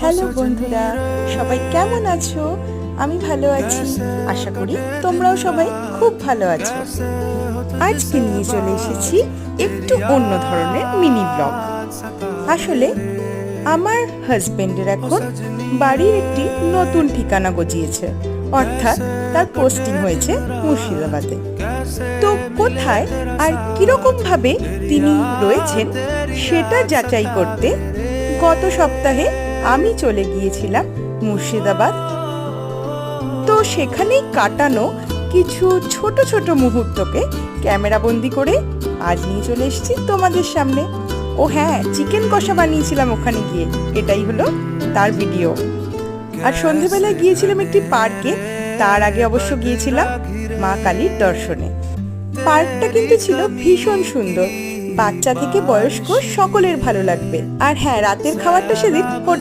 Hello বন্ধুরা, সবাই কেমন আছো? আমি ভালো আছি, আশা করি তোমরাও সবাই খুব ভালো আছো। আজকে নিয়ে চলে এসেছি একটু অন্য ধরনের মিনি ব্লগ। আসলে আমার হাজবেন্ডের এখন বাড়ির একটি নতুন ঠিকানা গজিয়েছে, অর্থাৎ তার পোস্টিং হয়েছে মুর্শিদাবাদে। তো কোথায় আর কিরকম ভাবে তিনি রয়েছেন সেটা যাচাই করতে গত সপ্তাহে আমি চলে গিয়েছিলাম মুর্শিদাবাদ। তো সেখানেই কাটানো কিছু ছোট ছোট মুহূর্তকে ক্যামেরাবন্দি করে আজ নিয়ে চলে এসেছি তোমাদের সামনে। ও হ্যাঁ, চিকেন কষা বানিয়েছিলাম ওখানে গিয়ে, এটাই হলো তার ভিডিও। আর সন্ধেবেলায় গিয়েছিলাম একটি পার্কে, তার আগে অবশ্য গিয়েছিলাম মা কালীর দর্শনে। পার্কটা কিন্তু ছিল ভীষণ সুন্দর, বাচ্চা থেকে বয়স্ক সকলের ভালো লাগবে। আর হ্যাঁ, রাতের খাবারটা সেদিন